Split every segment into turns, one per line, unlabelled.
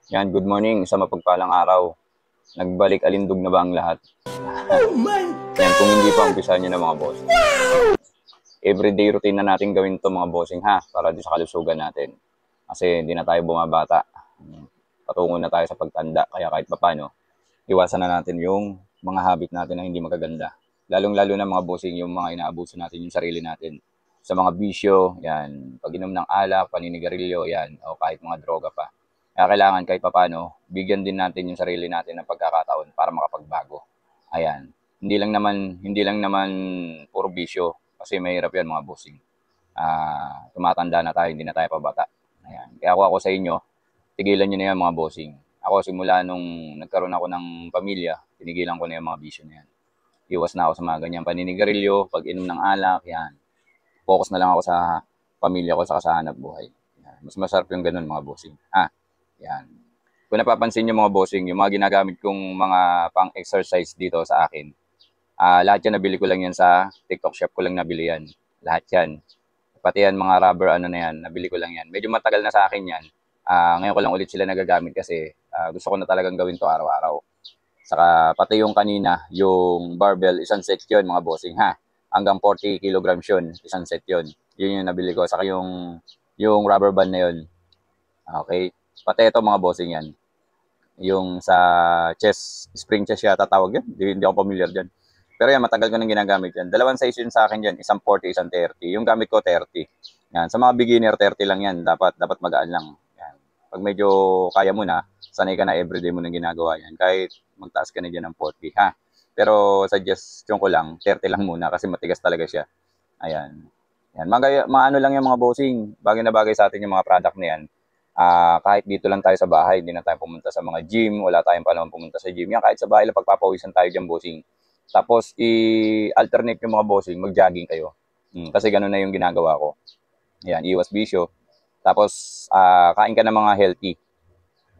Yan, good morning. Sa mapagpalang araw. Nagbalik alindog na ba ang lahat?
Oh my
Yan, kung hindi pa,
God!
umpisahan nyo na mga boss. Everyday routine na natin gawin to mga bossing ha, para din sa kalusugan natin. Kasi hindi na tayo bumabata. Patungo na tayo sa pagtanda. Kaya kahit papano, iwasan na natin yung mga habit natin na hindi magaganda. Lalong-lalo na mga bossing, yung mga inaabuso natin, yung sarili natin. Sa mga bisyo, yan, pag-inom ng alak, paninigarilyo, yan, o kahit mga droga pa. Kaya kailangan kahit papano, bigyan din natin yung sarili natin ng pagkakataon para makapagbago. Ayan. Hindi lang naman puro bisyo kasi mahirap 'yan mga bossing. Tumatanda na tayo, hindi na tayo pabata. Ayan. Kaya ako sa inyo, tigilan niyo na 'yan mga bossing. Ako simula nung nagkaroon ako ng pamilya, tinigilan ko na yung mga bisyo na 'yan. Iwas na ako sa mga ganyang paninigarilyo, pag-inom ng alak, 'yan. Focus na lang ako sa pamilya ko sa hanap buhay. Yan. Mas masarap yung ganun mga bossing. Yan. Kung napapansin niyo mga bossing, yung mga ginagamit kong mga pang-exercise dito sa akin, lahat yan nabili ko lang yan sa TikTok shop ko lang nabili yan. Lahat yan. Pati yan mga rubber ano na yan, nabili ko lang yan. Medyo matagal na sa akin yan. Ngayon ko lang ulit sila nagagamit kasi gusto ko na talagang gawin to araw-araw. Saka pati yung kanina, yung barbell, isang set yun mga bossing ha. Hanggang 40 kilograms yun, isang set yun. Yun yung nabili ko. Saka yung rubber band na yun. Okay. Pati ito mga bossing yan. Yung sa chest, spring chest yata tawag yan. Hindi ako familiar dyan. Pero yan, matagal ko nang ginagamit yan. Dalawang size yun sa akin dyan. Isang 40, isang 30. Yung gamit ko 30. Yan. Sa mga beginner, 30 lang yan. Dapat magaan lang. Yan. Pag medyo kaya mo na, sanay ka na everyday mo nang ginagawa yan. Kahit magtaas ka na dyan ng 40. Ha? Pero suggestion ko lang, 30 lang muna kasi matigas talaga siya. Ayan. Yan. Mga ano lang yung mga bossing. Bagay na bagay sa atin yung mga product na yan. Kahit dito lang tayo sa bahay, hindi na tayo pumunta sa mga gym, wala tayong panahon pumunta sa gym. Yan, kahit sa bahay lang pagpapawisan tayo dyan, bossing. Tapos, i-alternate yung mga bossing, mag-jogging kayo. Kasi ganun na yung ginagawa ko. Yan, iwas bisyo. Tapos, kain ka ng mga healthy.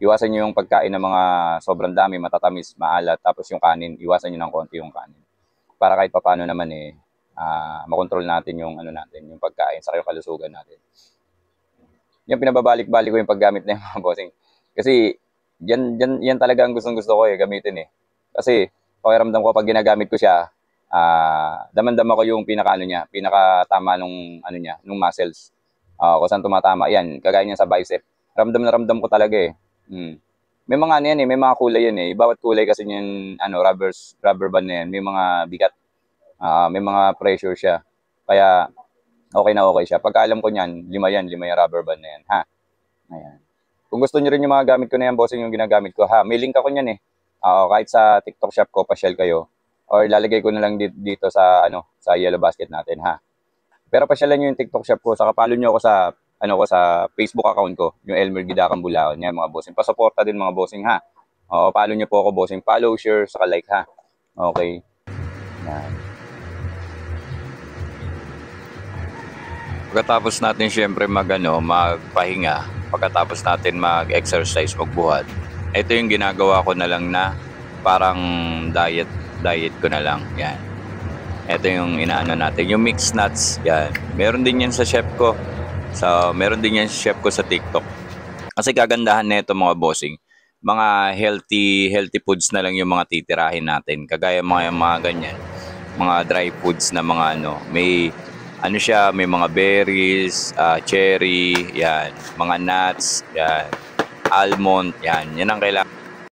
Iwasan nyo yung pagkain ng mga sobrang dami, matatamis, maalat. Tapos yung kanin, iwasan nyo ng konti yung kanin. Para kahit papano naman makontrol natin yung yung pagkain sa yung kalusugan natin. Yung pinababalik-balik ko yung paggamit na yung mga bossing. Kasi yan talaga ang gustong-gusto ko gamitin Kasi pakiramdam ko pag ginagamit ko siya, daman-dama ko yung pinaka-tama nung muscles. Kung saan tumatama. Yan, kagaya niya sa bicep. Ramdam na ramdam ko talaga May mga may mga kulay yan Bawat kulay kasi yung rubber band na yan, may mga bigat. May mga pressure siya. Kaya okay na okay siya. Pagka alam ko niyan, lima yung rubber band na yan, ha? Ayan. Kung gusto niyo rin yung mga gamit ko na yan, bossing, yung ginagamit ko, ha? May link ako niyan kahit sa TikTok shop ko, pa-share kayo. Or lalagay ko na lang dito sa, sa yellow basket natin, ha? Pero pa-share lang yung TikTok shop ko, saka follow niyo ako sa Facebook account ko, yung Elmer Gidakang Bulaon, yan mga bossing. Pasuporta din mga bossing, ha? Follow niyo po ako, bossing. Follow, share, saka like, ha? Okay. Yan. Pagkatapos natin syempre magpahinga, pagkatapos natin mag-exercise, magbuhat, ito yung ginagawa ko na lang na parang diet ko na lang. Yan. Ito yung inaano natin, yung mixed nuts. Yan. Meron din yan sa chef ko. Meron din yan sa chef ko sa TikTok. Kasi kagandahan nito mga bossing, mga healthy foods na lang yung mga titirahin natin. Kagaya mga ganyan, mga dry foods na mga may may mga berries, cherry, yan, mga nuts, yan, almond, yan ang kailangan.